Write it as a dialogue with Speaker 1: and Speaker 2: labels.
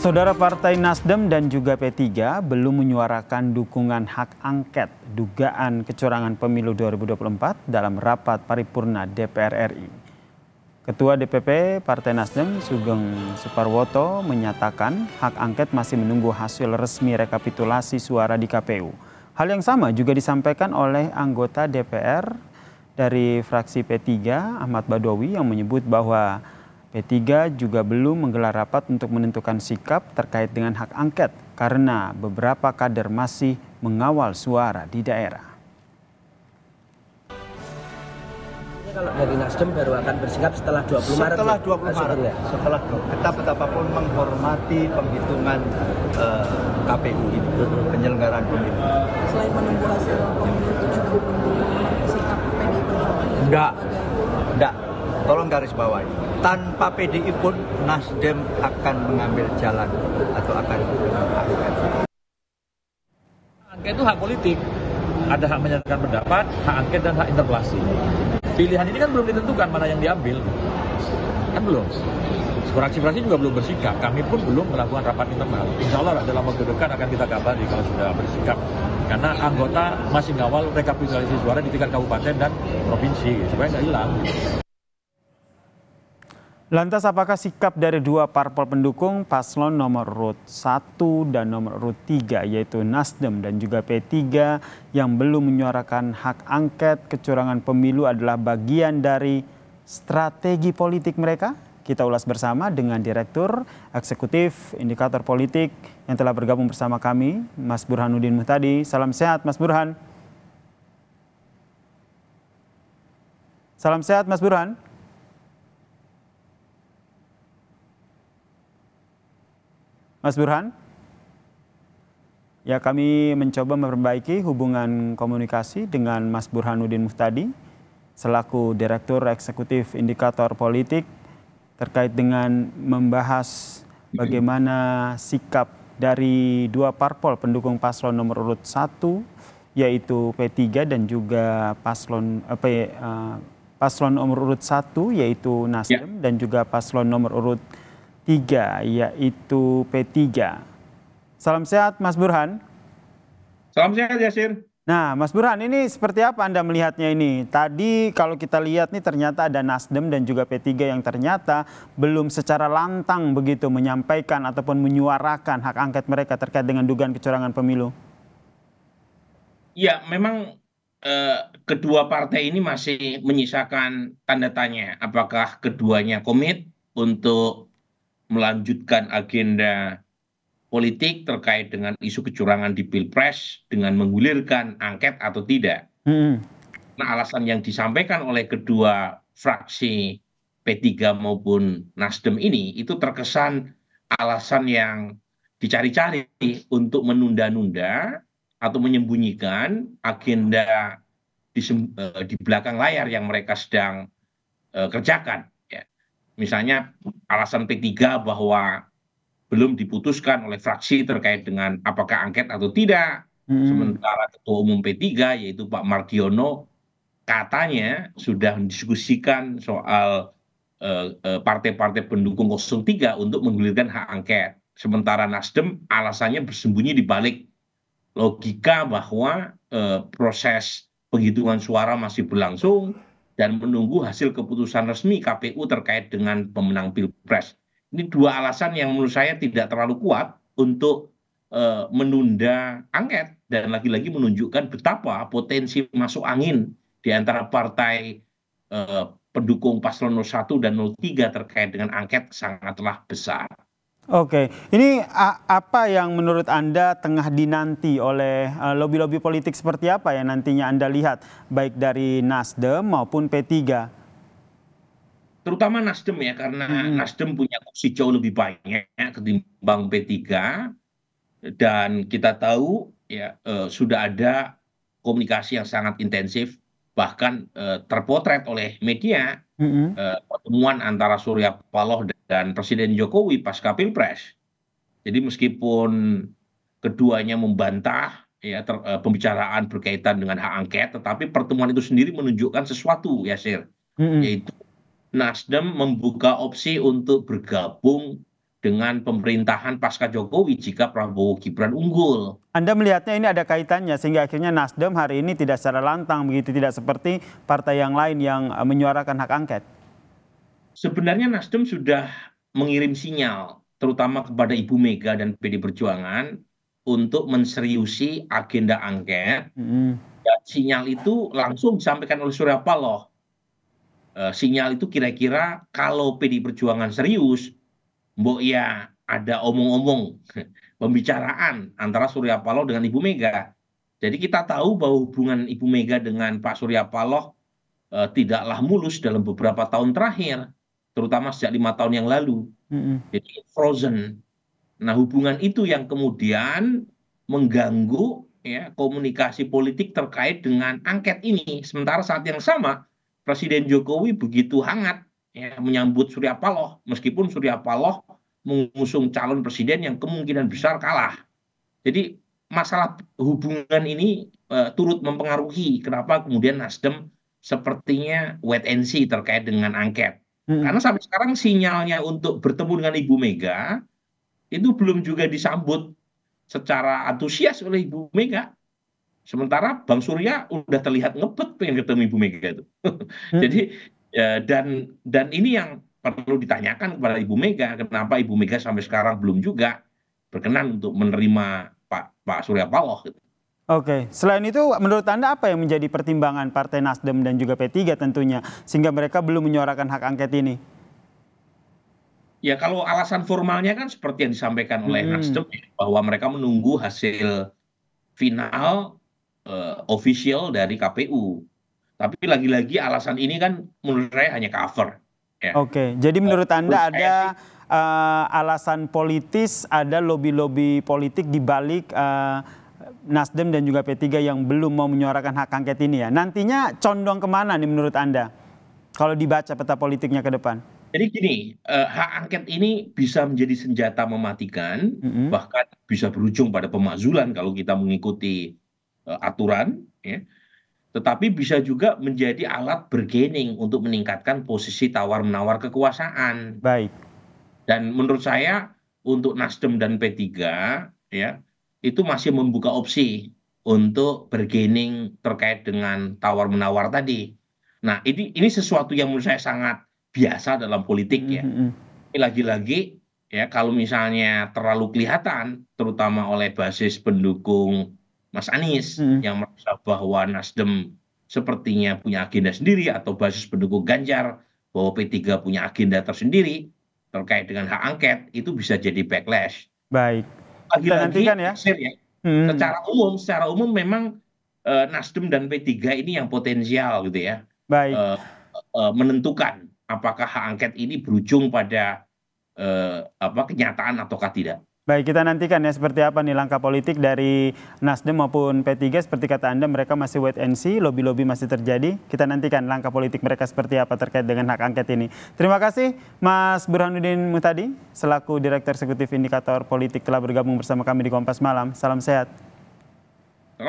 Speaker 1: Saudara Partai Nasdem dan juga P3 belum menyuarakan dukungan hak angket dugaan kecurangan pemilu 2024 dalam rapat paripurna DPR RI. Ketua DPP Partai Nasdem Sugeng Suparwoto menyatakan hak angket masih menunggu hasil resmi rekapitulasi suara di KPU. Hal yang sama juga disampaikan oleh anggota DPR dari fraksi P3 Ahmad Badawi yang menyebut bahwa P3 juga belum menggelar rapat untuk menentukan sikap terkait dengan hak angket karena beberapa kader masih mengawal suara di daerah.
Speaker 2: Kalau dari Nasdem baru akan bersikap setelah 20 Maret.
Speaker 3: Setelah 20 Maret. Setelah kita betapapun menghormati penghitungan KPU ini, penyelenggaraan pemilu.
Speaker 4: Selain menunggu hasil pemilu itu juga menunggu sikap PDI Perjuangan.
Speaker 3: Enggak. Tolong garis bawahi. Tanpa PDI pun Nasdem akan mengambil jalan atau akan mengangkat.
Speaker 5: Angket itu hak politik. Ada hak menyatakan pendapat, hak angket dan hak interpelasi. Pilihan ini kan belum ditentukan mana yang diambil. Kan belum. Fraksi-fraksi juga belum bersikap. Kami pun belum melakukan rapat internal. Insya Allah dalam waktu dekat akan kita kabari kalau sudah bersikap. Karena anggota masih ngawal rekapitulasi suara di tingkat kabupaten dan provinsi supaya nggak hilang.
Speaker 1: Lantas apakah sikap dari dua parpol pendukung paslon nomor urut 1 dan nomor urut 3 yaitu Nasdem dan juga P3 yang belum menyuarakan hak angket kecurangan pemilu adalah bagian dari strategi politik mereka? Kita ulas bersama dengan Direktur Eksekutif Indikator Politik yang telah bergabung bersama kami, Mas Burhanuddin Muhtadi. Salam sehat Mas Burhan. Salam sehat Mas Burhan. Mas Burhan, ya kami mencoba memperbaiki hubungan komunikasi dengan Mas Burhanuddin Muhtadi selaku Direktur Eksekutif Indikator Politik terkait dengan membahas bagaimana sikap dari dua parpol pendukung paslon nomor urut 1 yaitu P3 dan juga paslon nomor urut 1 yaitu Nasdem dan juga paslon nomor urut 3 yaitu P3. Salam sehat Mas Burhan.
Speaker 6: Salam sehat Yasir.
Speaker 1: Nah Mas Burhan, ini seperti apa Anda melihatnya ini? Tadi kalau kita lihat nih ternyata ada Nasdem dan juga P3 yang ternyata belum secara lantang begitu menyampaikan ataupun menyuarakan hak angket mereka terkait dengan dugaan kecurangan pemilu.
Speaker 6: Ya memang kedua partai ini masih menyisakan tanda tanya apakah keduanya komit untuk melanjutkan agenda politik terkait dengan isu kecurangan di Pilpres dengan menggulirkan angket atau tidak. Nah, alasan yang disampaikan oleh kedua fraksi P3 maupun Nasdem ini itu terkesan alasan yang dicari-cari untuk menunda-nunda atau menyembunyikan agenda di belakang layar yang mereka sedang kerjakan. Misalnya alasan P3 bahwa belum diputuskan oleh fraksi terkait dengan apakah angket atau tidak. Sementara Ketua Umum P3 yaitu Pak Mardiono katanya sudah mendiskusikan soal partai-partai pendukung 03 untuk menggulirkan hak angket. Sementara Nasdem alasannya bersembunyi di balik logika bahwa proses penghitungan suara masih berlangsung dan menunggu hasil keputusan resmi KPU terkait dengan pemenang Pilpres. Ini dua alasan yang menurut saya tidak terlalu kuat untuk menunda angket dan lagi-lagi menunjukkan betapa potensi masuk angin di antara partai pendukung paslon 01 dan 03 terkait dengan angket sangatlah besar.
Speaker 1: Oke, ini apa yang menurut Anda tengah dinanti oleh lobi-lobi politik seperti apa yang nantinya Anda lihat baik dari Nasdem maupun P3?
Speaker 6: Terutama Nasdem ya, karena Nasdem punya kursi jauh lebih banyak ketimbang P3 dan kita tahu ya sudah ada komunikasi yang sangat intensif bahkan terpotret oleh media pertemuan antara Surya Paloh dan Presiden Jokowi pasca Pilpres. Jadi meskipun keduanya membantah ya pembicaraan berkaitan dengan hak angket, tetapi pertemuan itu sendiri menunjukkan sesuatu ya yaitu Nasdem membuka opsi untuk bergabung dengan pemerintahan pasca Jokowi jika Prabowo Gibran unggul.
Speaker 1: Anda melihatnya ini ada kaitannya sehingga akhirnya Nasdem hari ini tidak secara lantang begitu, tidak seperti partai yang lain yang menyuarakan hak angket.
Speaker 6: Sebenarnya Nasdem sudah mengirim sinyal terutama kepada Ibu Mega dan PD Perjuangan untuk menseriusi agenda angket. Dan sinyal itu langsung disampaikan oleh Surya Paloh. Sinyal itu kira-kira kalau PD Perjuangan serius, mbok ya ada omong-omong pembicaraan antara Surya Paloh dengan Ibu Mega. Jadi kita tahu bahwa hubungan Ibu Mega dengan Pak Surya Paloh tidaklah mulus dalam beberapa tahun terakhir, terutama sejak 5 tahun yang lalu. Jadi frozen. Nah, hubungan itu yang kemudian mengganggu ya komunikasi politik terkait dengan angket ini. Sementara saat yang sama Presiden Jokowi begitu hangat ya, menyambut Surya Paloh, meskipun Surya Paloh mengusung calon presiden yang kemungkinan besar kalah. Jadi masalah hubungan ini turut mempengaruhi kenapa kemudian Nasdem sepertinya wait and see terkait dengan angket. Karena sampai sekarang sinyalnya untuk bertemu dengan Ibu Mega itu belum juga disambut secara antusias oleh Ibu Mega. Sementara Bang Surya udah terlihat ngebet pengen ketemu Ibu Mega itu. Jadi dan ini yang perlu ditanyakan kepada Ibu Mega, kenapa Ibu Mega sampai sekarang belum juga berkenan untuk menerima Pak Surya Paloh. Gitu.
Speaker 1: Oke, selain itu menurut Anda apa yang menjadi pertimbangan Partai Nasdem dan juga P3 tentunya sehingga mereka belum menyuarakan hak angket ini?
Speaker 6: Ya kalau alasan formalnya kan seperti yang disampaikan oleh Nasdem bahwa mereka menunggu hasil final official dari KPU. Tapi lagi-lagi alasan ini kan menurut saya hanya cover. Ya.
Speaker 1: Oke, jadi menurut Anda ada alasan politis, ada lobby-lobby politik di balik Nasdem dan juga P3 yang belum mau menyuarakan hak angket ini ya. Nantinya condong kemana nih menurut Anda kalau dibaca peta politiknya ke depan?
Speaker 6: Jadi gini, hak angket ini bisa menjadi senjata mematikan, bahkan bisa berujung pada pemakzulan kalau kita mengikuti aturan, ya. Tetapi bisa juga menjadi alat bargaining untuk meningkatkan posisi tawar-menawar kekuasaan.
Speaker 1: Baik.
Speaker 6: Dan menurut saya untuk Nasdem dan P3 ya itu masih membuka opsi untuk bargaining terkait dengan tawar-menawar tadi. Nah, ini sesuatu yang menurut saya sangat biasa dalam politik ya. Ini lagi-lagi ya kalau misalnya terlalu kelihatan terutama oleh basis pendukung Mas Anies yang merasa bahwa Nasdem sepertinya punya agenda sendiri atau basis pendukung Ganjar bahwa P3 punya agenda tersendiri terkait dengan hak angket itu bisa jadi backlash.
Speaker 1: Baik.
Speaker 6: Kita nantikan
Speaker 1: ya.
Speaker 6: Secara umum memang Nasdem dan P3 ini yang potensial gitu ya.
Speaker 1: Baik.
Speaker 6: Menentukan apakah hak angket ini berujung pada kenyataan ataukah tidak.
Speaker 1: Baik, kita nantikan ya seperti apa nih langkah politik dari Nasdem maupun P3. Seperti kata Anda, mereka masih wait and see, lobby-lobby masih terjadi. Kita nantikan langkah politik mereka seperti apa terkait dengan hak angket ini. Terima kasih Mas Burhanuddin Muhtadi, selaku Direktur Eksekutif Indikator Politik telah bergabung bersama kami di Kompas Malam. Salam sehat.